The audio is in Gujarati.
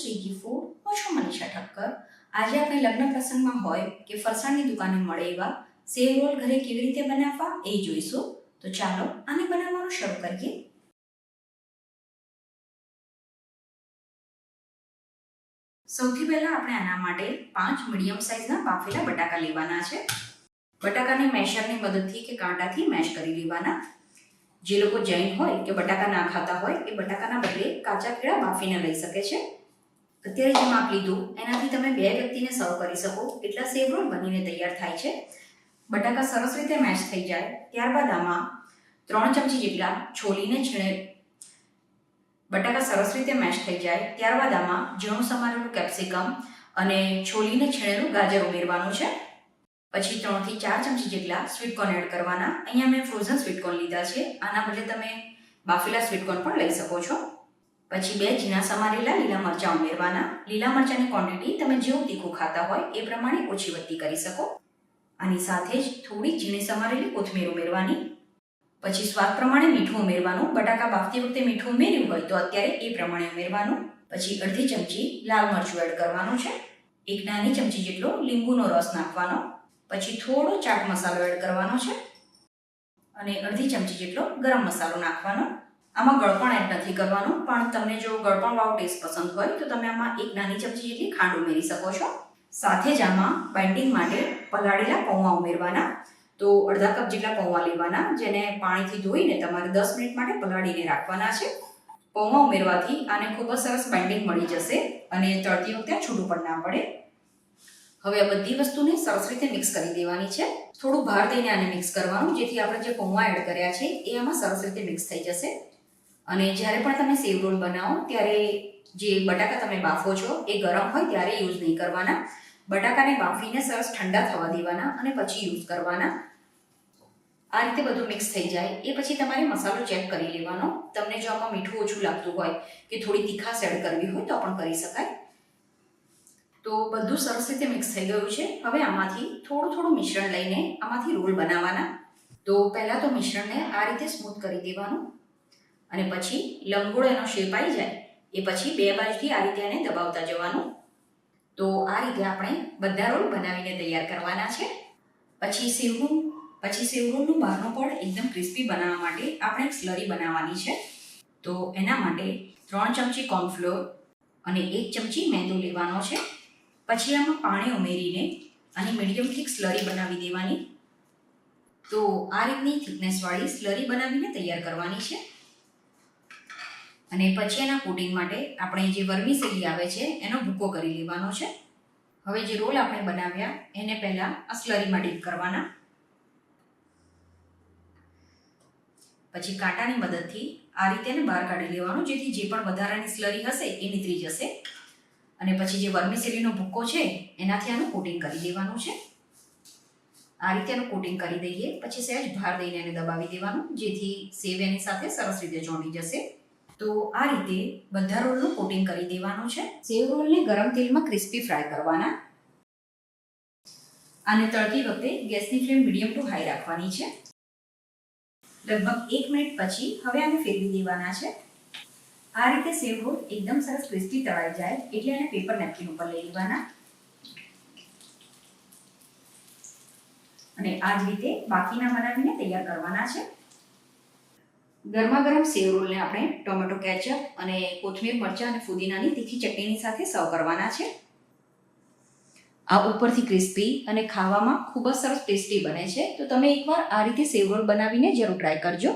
Swiggy food. હું છું મનીષા ઠક્કર. આજે આપણે લગ્ન પ્રસંગમાં હોય કે ફરસાણની દુકાને મળે એવા સેવ રોલ ઘરે કેવી રીતે બનાવવા એ જોઈશું. તો ચાલો આને બનાવવાનું શરૂ કરીએ. સૌથી પહેલા આપણે આના માટે 5 મીડિયમ સાઇઝના બાફેલા બટાકા લેવાના છે. બટાકાને મેશરની મદદથી કે કાંટાથી મેશ કરી લેવાના. જે લોકો જૈન હોય કે બટાકા ના ખાતા હોય એ બટાકાના બદલે કાચા કેળા બાફીને લઈ શકે છે. અત્યારે જે માપ લીધું એનાથી તમે 2 વ્યક્તિને સર્વ કરી શકો એટલા સેવ રોલ બનીને તૈયાર થાય છે. બટાકા સરસ રીતે મેશ થઈ જાય ત્યારબાદ આમાં 3 ચમચી જેટલા છોલીને બટાકા સરસ રીતે મેશ થઈ જાય ત્યારબાદ આમાં ઝીણું સમારેલું કેપ્સિકમ અને છોલીને છીણેલું ગાજર ઉમેરવાનું છે. પછી 3 થી 4 ચમચી જેટલા સ્વીટકોર્ન એડ કરવાના. અહીંયા મેં ફ્રોઝન સ્વીટકોર્ન લીધા છે. આના બદલે તમે બાફેલા સ્વીટકોર્ન પણ લઈ શકો છો. પછી 2 ઝીણા સમારેલા લીલા મરચાં ઉમેરવાના. લીલા મરચાંની ક્વોન્ટિટી તમે જેવું તીખું ખાતા હોય એ પ્રમાણે ઓછી વધતી કરી શકો. આની સાથે જ થોડી ઝીણી સમારેલી કોથમીર ઉમેરવાની. પછી સ્વાદ પ્રમાણે મીઠું ઉમેરવાનું. બટાકા બાફતી વખતે મીઠું ઉમેર્યું હોય તો અત્યારે એ પ્રમાણે ઉમેરવાનું. પછી અડધી ચમચી લાલ મરચું એડ કરવાનું છે. 1 નાની ચમચી જેટલો લીંબુનો રસ નાખવાનો. પછી થોડો ચાટ મસાલો એડ કરવાનો છે અને અડધી ચમચી જેટલો ગરમ મસાલો નાખવાનો. આમાં ગળપણ એડ નથી કરવાનું, પણ તમને જો ગળપણવાળો ટેસ્ટ પસંદ હોય તો તમે આમાં 1 નાની ચમચી જેટલી ખાંડ ઉમેરી શકો છો. સાથે જ આમાં બાઇન્ડિંગ માટે પલાળેલા પૌવા ઉમેરવાના. તો અડધા કપ જેટલા પૌવા લેવાના, જેને પાણીથી ધોઈને તમારે 10 મિનિટ માટે પલાળીને રાખવાના છે. પૌવા ઉમેરવાથી આને ખૂબ જ સરસ બાઇન્ડિંગ મળી જશે અને તળતી વખતે છૂટું પણ ના પડે. હવે આ બધી વસ્તુને સરસ રીતે મિક્સ કરી દેવાની છે. થોડું ભાર દઈને આને મિક્સ કરવાનું, જેથી આપણે જે પૌવા એડ કર્યા છે એ આમાં સરસ રીતે મિક્સ થઈ જશે. અને જ્યારે પણ તમે સેવ રોલ બનાવો ત્યારે જે બટાકા તમે બાફો છો એ ગરમ હોય ત્યારે યુઝ નહીં કરવાના. બટાકાને બાફીને સરસ ઠંડા થવા દેવાના અને પછી યુઝ કરવાના. આ રીતે બધું મિક્સ થઈ જાય એ પછી તમારે મસાલો ચેક કરી લેવાનો. તમને જો આમાં મીઠું ઓછું લાગતું હોય કે થોડી તીખાશ એડ કરવી હોય તો પણ કરી શકાય. તો બધું સરસ રીતે મિક્સ થઈ ગયું છે. હવે આમાંથી થોડું મિશ્રણ લઈને આમાંથી રોલ બનાવવાના. તો પહેલાં તો મિશ્રણને આ રીતે સ્મૂથ કરી દેવાનું અને પછી લંબગોળ એનો શેપ આવી જાય એ પછી 2 બાજુથી આ રીતે એને દબાવતા જવાનું. તો આ રીતે આપણે બધા રોલ બનાવીને તૈયાર કરવાના છે. પછી સેવ રોલનું બહારનું પડ એકદમ ક્રિસ્પી બનાવવા માટે આપણે એક સ્લરી બનાવવાની છે. તો એના માટે 3 ચમચી કોર્નફ્લોર અને 1 ચમચી મેંદો લેવાનો છે. પછી આમાં પાણી ઉમેરીને અને મીડિયમ થીક સ્લરી બનાવી દેવાની. તો આ રીતની થિકનેસવાળી સ્લરી બનાવીને તૈયાર કરવાની છે. અને પછી એના કોટિંગ માટે આપણે જે વર્મિસેલી આવે છે એનો ભૂકો કરી લેવાનો છે. હવે જે રોલ આપણે બનાવ્યા એને પહેલાં આ સ્લરીમાં ડીપ કરવાના. પછી કાંટાની મદદથી આ રીતે એને બહાર કાઢી લેવાનું, જેથી જે પણ વધારાની સ્લરી હશે એ નીતરી જશે. અને પછી જે વર્મિસેલીનો ભૂકો છે એનાથી આનું કોટિંગ કરી દેવાનું છે. આ રીતે એનું કોટિંગ કરી દઈએ પછી સહેજ ભાર દઈને એને દબાવી દેવાનું, જેથી સેવ એની સાથે સરસ રીતે ચોંટી જશે. તો આ રીતે બધા રોલનું કોટિંગ કરી દેવાનું છે. સેવ રોલને ગરમ તેલમાં ક્રિસ્પી ફ્રાય કરવાના. આને તળતી વખતે ગેસની ફ્લેમ મીડિયમ ટુ હાઈ રાખવાની છે. લગભગ 1 મિનિટ પછી હવે આને ફેરવી દેવાના છે. આ રીતે સેવ રોલ એકદમ સરસ ક્રિસ્પી તળાઈ જાય એટલે એને પેપર નેપકિન ઉપર લઈ લેવાના. અને આ જ રીતે બાકીના બનાવીને તૈયાર કરવાના છે. ગરમા ગરમ સેવ રોલને આપણે ટોમેટો કેચઅપ અને કોથમીર મરચાં અને ફુદીનાની તીખી ચટણીની સાથે સર્વ કરવાના છે. આ ઉપરથી ક્રિસ્પી અને ખાવામાં ખૂબ જ સરસ ટેસ્ટી બને છે. તો તમે એકવાર આ રીતે સેવ રોલ બનાવીને જરૂર ટ્રાય કરજો.